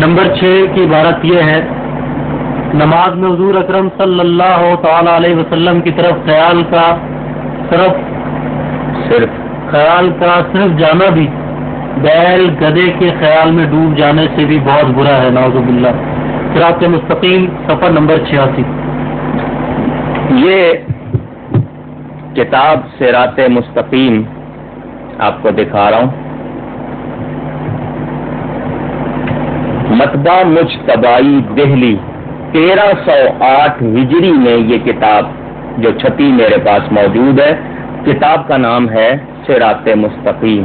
Number 6 کی عبارت یہ ہے: نماز میں حضور اکرم صلی اللہ تعالی علیہ وسلم کی طرف خیال کا صرف جانا بھی بیل گدے کے خیال میں ڈوب جانے سے بھی بہت برا ہے، نعوذ باللہ۔ صراط مستقیم صفحہ نمبر 86۔ یہ کتاب صراط مستقیم آپ کو دکھا رہا ہوں، مطبع مجتبائی دہلی 1308 ہجری میں یہ کتاب جو چھپی میرے پاس موجود ہے۔ کتاب کا نام ہے صراط مستقیم۔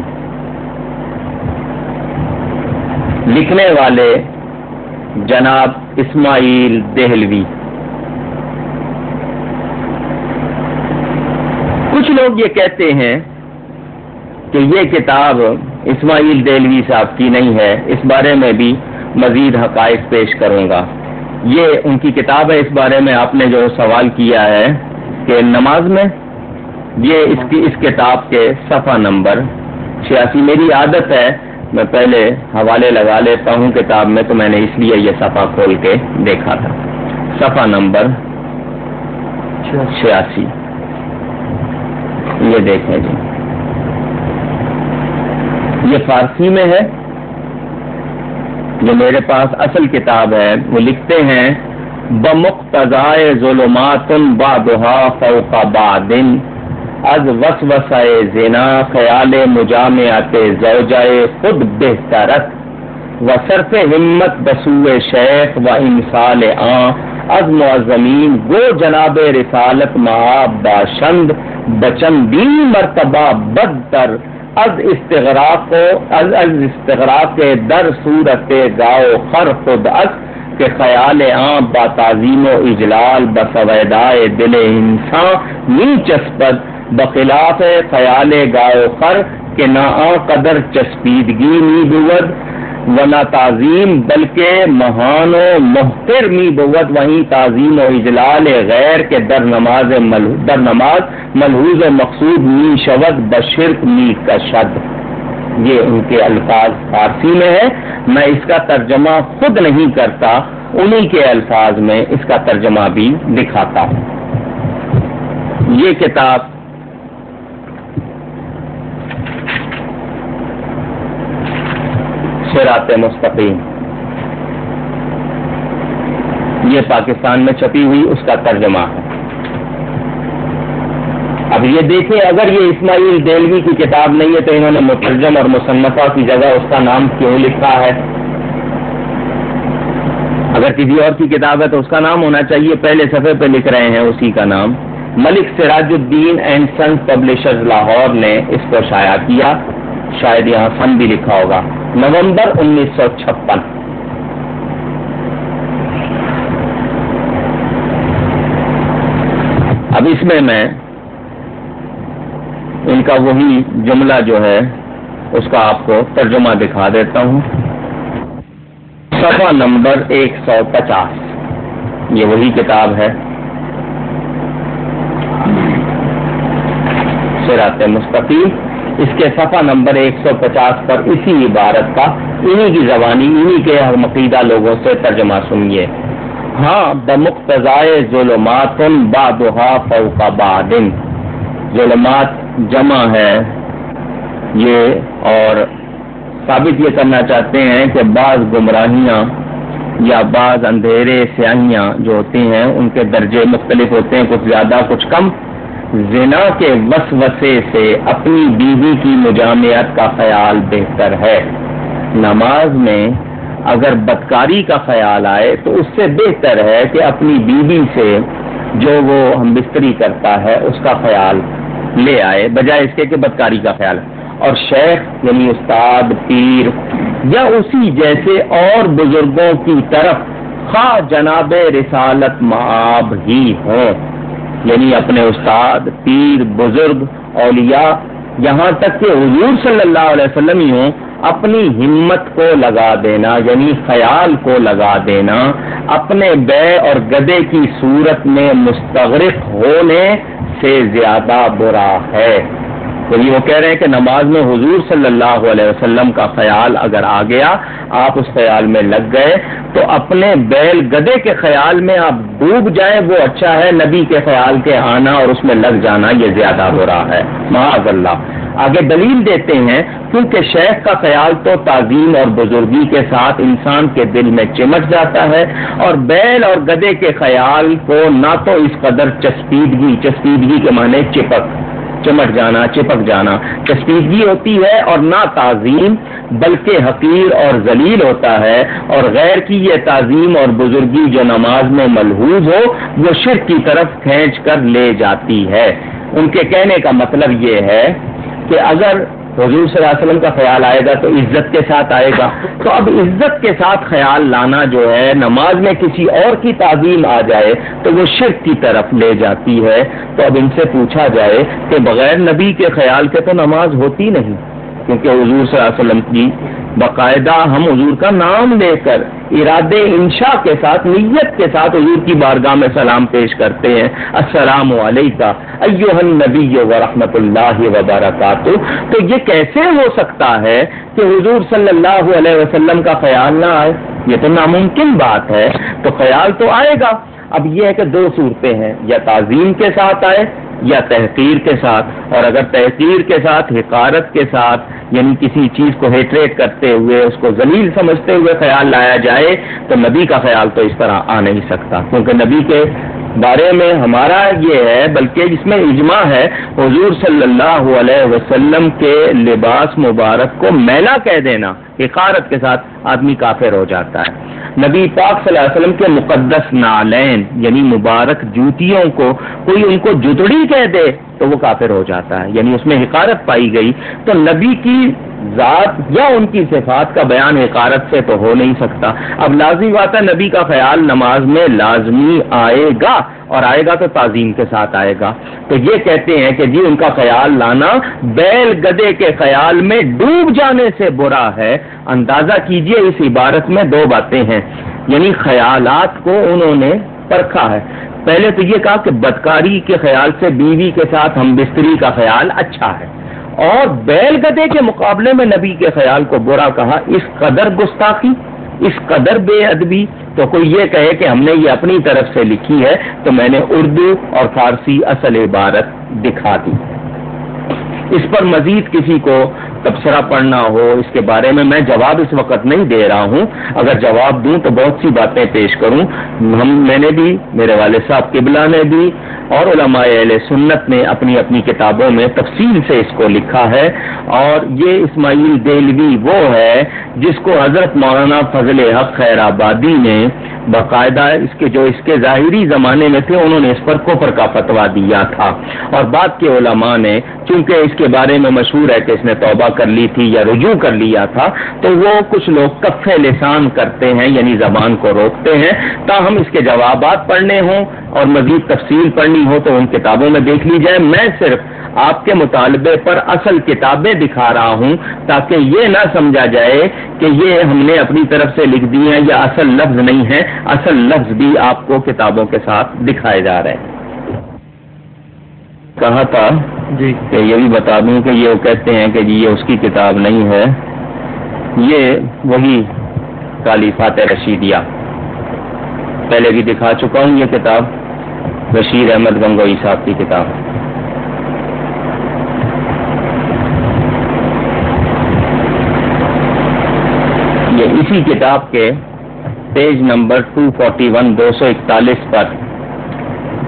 لکھنے والے جناب اسماعیل دہلوی۔ کچھ لوگ یہ کہتے ہیں کہ یہ کتاب اسماعیل دہلوی صاحب کی نہیں ہے، اس بارے میں بھی مزید حقائق پیش کروں گا۔ یہ ان کی کتاب ہے۔ اس بارے میں آپ نے جو سوال کیا ہے کہ نماز میں، یہ اس کتاب کے صفحہ نمبر 86۔ میری عادت ہے میں پہلے حوالے لگا لیتا ہوں کتاب میں، تو میں نے اس لیے یہ صفحہ کھول کے دیکھا تھا۔ صفحہ نمبر 86 یہ دیکھیں جی، یہ فارسی میں ہے، جو میرے پاس اصل کتاب ہے۔ وہ لکھتے ہیں: بمقتضائے ظلمات بعضها فوق بعض از وسوسہ زنا خیال مجامعت زوجائے خود بہترت و صرف ہمت بسوء شیخ و امثال از معظمین گو جناب رسالت معاب باشند بچندی مرتبہ بدتر از استغراق در صورت گاؤ خر خود از کہ خیال عام با تعظیم و اجلال بسویدائے دل انسان نی چسپد بخلاف خیال گاؤ خر کہ نہ قدر چسپیدگی نی بود و نہ تعظیم بلکہ مہان و محتر می بود، وہیں تعظیم و اجلال غیر کے در نماز ملحوظ و مقصود می شود بشرک می کشد۔ یہ ان کے الفاظ فارسی میں ہے، میں اس کا ترجمہ خود نہیں کرتا، انہی کے الفاظ میں اس کا ترجمہ بھی دکھاتا ہوں۔ یہ کتاب صراط مستقیم یہ پاکستان میں چھپی ہوئی اس کا ترجمہ ہے۔ اب یہ دیکھیں، اگر یہ اسماعیل دہلوی کی کتاب نہیں ہے تو انہوں نے مترجم اور مصنفہ کی جگہ اس کا نام کیوں لکھا ہے؟ اگر کسی اور کی کتاب ہے تو اس کا نام ہونا چاہیے، پہلے صفحے پہ لکھ رہے ہیں اسی کا نام۔ ملک Siraj uddin and sons publishers Lahore نے اس کو شائع کیا، شاید یہاں سن بھی لکھا ہوگا، نومبر 1956۔ اب اس میں ان کا وہی جملہ جو ہے اس کا آپ کو ترجمہ دکھا دیتا ہوں۔ صفحہ نمبر 150 یہ وہی کتاب ہے، صراط مستقیم۔ اس کے صفحہ نمبر 150 پر اسی عبارت کا انہی کی زبانی، انہی کے ہم عقیدہ لوگوں سے ترجمہ سنیے۔ ہاں بمقتضائے ظلمات بعضها فوق بعض، ظلمات جمع ہے یہ، اور ثابت یہ کرنا چاہتے ہیں کہ بعض گمراہیاں یا بعض اندھیرے سیاہیاں جو ہوتی ہیں ان کے درجے مختلف ہوتے ہیں، کچھ زیادہ کچھ کم۔ زنا کے وسوسے سے اپنی بیوی کی مجامعت کا خیال بہتر ہے۔ نماز میں اگر بدکاری کا خیال آئے تو اس سے بہتر ہے کہ اپنی بیوی سے جو وہ ہم بستری کرتا ہے اس کا خیال لے آئے، بجائے اس کے کہ بدکاری کا خیال ہے۔ اور شیخ یعنی استاد، پیر یا اسی جیسے اور بزرگوں کی طرف خواہ جناب رسالت معاب ہی ہوں، یعنی اپنے استاد، پیر، بزرگ، اولیاء، یہاں تک کہ حضور صلی اللہ علیہ وسلم ہی ہوں، اپنی ہمت کو لگا دینا یعنی خیال کو لگا دینا اپنے بے اور گدے کی صورت میں مستغرق ہونے سے زیادہ برا ہے۔ تو یہ وہ کہہ رہے ہیں کہ نماز میں حضور صلی اللہ علیہ وسلم کا خیال اگر آ گیا، آپ اس خیال میں لگ گئے، تو اپنے بیل گدے کے خیال میں آپ ڈوب جائیں وہ اچھا ہے، نبی کے خیال کے آنا اور اس میں لگ جانا یہ زیادہ برا ہے، معاذ اللہ۔ آگے دلیل دیتے ہیں کیونکہ شیخ کا خیال تو تعظیم اور بزرگی کے ساتھ انسان کے دل میں چمٹ جاتا ہے، اور بیل اور گدے کے خیال کو نہ تو اس قدر چسپیدگی کے معنی چمٹ جانا، چپک جانا، چسپیدگی ہوتی ہے، اور نہ تعظیم بلکہ حقیر اور ذلیل ہوتا ہے، اور غیر کی یہ تعظیم اور بزرگی جو نماز میں ملحوظ ہو وہ شرک کی طرف کھینچ کر لے جاتی ہے۔ ان کے کہنے کا مطلب یہ ہے کہ اگر حضور صلی اللہ علیہ وسلم کا خیال آئے گا تو عزت کے ساتھ آئے گا، تو اب عزت کے ساتھ خیال لانا جو ہے، نماز میں کسی اور کی تعظیم آ جائے تو وہ شرک کی طرف لے جاتی ہے۔ تو اب ان سے پوچھا جائے کہ بغیر نبی کے خیال کے تو نماز ہوتی نہیں، کیونکہ حضور صلی اللہ علیہ وسلم کی باقاعدہ ہم حضور کا نام لے کر ارادے انشاء کے ساتھ، نیت کے ساتھ حضور کی بارگاہ میں سلام پیش کرتے ہیں، السلام علیکہ ایھا النبی ورحمۃ اللہ وبرکاتہ۔ تو یہ کیسے ہو سکتا ہے کہ حضور صلی اللہ علیہ وسلم کا خیال نہ آئے؟ یہ تو ناممکن بات ہے۔ تو خیال تو آئے گا۔ اب یہ ہے کہ دو صورتیں ہیں، یا تعظیم کے ساتھ آئے یا تحقیر کے ساتھ، اور اگر تحقیر کے ساتھ، حقارت کے ساتھ، یعنی کسی چیز کو ہیٹریٹ کرتے ہوئے، اس کو ذلیل سمجھتے ہوئے خیال لایا جائے تو نبی کا خیال تو اس طرح آ نہیں سکتا، کیونکہ نبی کے بارے میں ہمارا یہ ہے، بلکہ اس میں اجماع ہے، حضور صلی اللہ علیہ وسلم کے لباس مبارک کو میلا کہہ دینا، حقارت کے ساتھ آدمی کافر ہو جاتا ہے۔ نبی پاک صلی اللہ علیہ وسلم کے مقدس نعلین یعنی مبارک جوتیوں کو کوئی ان کو جتڑی کہہ دے تو وہ کافر ہو جاتا ہے، یعنی اس میں حقارت پائی گئی۔ تو نبی کی ذات یا ان کی صفات کا بیان حقارت سے تو ہو نہیں سکتا۔ اب لازمی بات ہے نبی کا خیال نماز میں لازمی آئے گا، اور آئے گا تو تعظیم کے ساتھ آئے گا۔ تو یہ کہتے ہیں کہ جی ان کا خیال لانا بیل گدے کے خیال میں ڈوب جانے سے برا ہے۔ اندازہ کیجئے اس عبارت میں دو باتیں ہیں، یعنی خیالات کو انہوں نے پرکھا ہے۔ پہلے تو یہ کہا کہ بدکاری کے خیال سے بیوی کے ساتھ ہم بستری کا خیال اچھا ہے، اور بیل گدے کے مقابلے میں نبی کے خیال کو برا کہا۔ اس قدر گستاخی، اس قدر بے ادبی، تو کوئی یہ کہے کہ ہم نے یہ اپنی طرف سے لکھی ہے تو میں نے اردو اور فارسی اصل عبارت دکھا دی۔ اس پر مزید کسی کو تبصرہ پڑھنا ہو اس کے بارے میں جواب اس وقت نہیں دے رہا ہوں، اگر جواب دوں تو بہت سی باتیں پیش کروں۔ میں نے بھی، میرے والد صاحب قبلہ نے بھی، اور علماء اہل سنت نے اپنی اپنی کتابوں میں تفصیل سے اس کو لکھا ہے۔ اور یہ اسماعیل دہلوی وہ ہے جس کو حضرت مولانا فضل حق خیر آبادی نے باقاعدہ اس کے ظاہری زمانے میں تھے، انہوں نے اس پر کفر کا فتویٰ دیا تھا، اور بعد کے علماء نے چونکہ اس کے بارے میں مشہور ہے کہ اس نے توبہ کر لی تھی یا رجوع کر لیا تھا، تو وہ کچھ لوگ کف لسان کرتے ہیں، یعنی زبان کو روکتے ہیں۔ تاہم اس کے جوابات پڑھنے ہوں اور مزید تفصیل پڑھنی ہو تو ان کتابوں میں دیکھ لی جائے۔ میں صرف آپ کے مطالبے پر اصل کتابیں دکھا رہا ہوں تاکہ یہ نہ سمجھا جائے کہ یہ ہم نے اپنی طرف سے لکھ دی ہیں یا اصل لفظ نہیں ہے، اصل لفظ بھی آپ کو کتابوں کے ساتھ دکھائے جا رہے ہیں۔ کہا تھا جی کہ یہ بھی بتا دوں کہ یہ کہتے ہیں کہ جی یہ اس کی کتاب نہیں ہے، یہ وہی کالی فاتح رشیدیہ، پہلے بھی دکھا چکا ہوں یہ کتاب، بشیر احمد گنگوئی صاحب کی کتاب۔ یہ اسی کتاب کے پیج نمبر 241 241 پر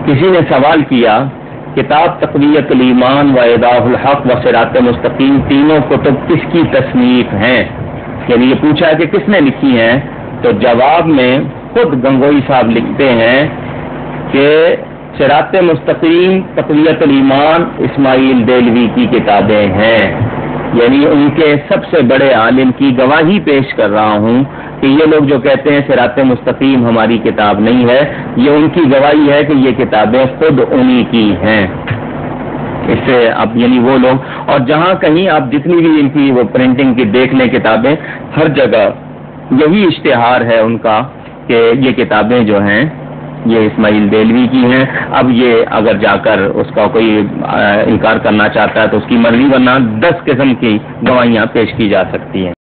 کسی نے سوال کیا، کتاب تقویت الایمان و ایضاح الحق و صراط مستقیم تینوں کتب کس کی تصنیف ہیں، یعنی یہ پوچھا کہ کس نے لکھی ہیں، تو جواب میں خود گنگوئی صاحب لکھتے ہیں کہ صراط مستقیم تقویت الایمان اسماعیل دہلوی کی کتابیں ہیں، یعنی ان کے سب سے بڑے عالم کی گواہی پیش کر رہا ہوں کہ یہ لوگ جو کہتے ہیں صراط مستقیم ہماری کتاب نہیں ہے، یہ ان کی گواہی ہے کہ یہ کتابیں خود انہی کی ہیں۔ اس سے اب یعنی وہ لوگ، اور جہاں کہیں آپ جتنی بھی ان کی وہ پرنٹنگ کی دیکھ لیں کتابیں، ہر جگہ یہی اشتہار ہے ان کا کہ یہ کتابیں جو ہیں یہ اسماعیل دہلوی کی ہیں. اب یہ اگر جا کر اس کا کوئی انکار کرنا چاہتا ہے تو اس کی مرضی، ورنہ 10 قسم کی گواہیاں پیش کی جا سکتی ہیں.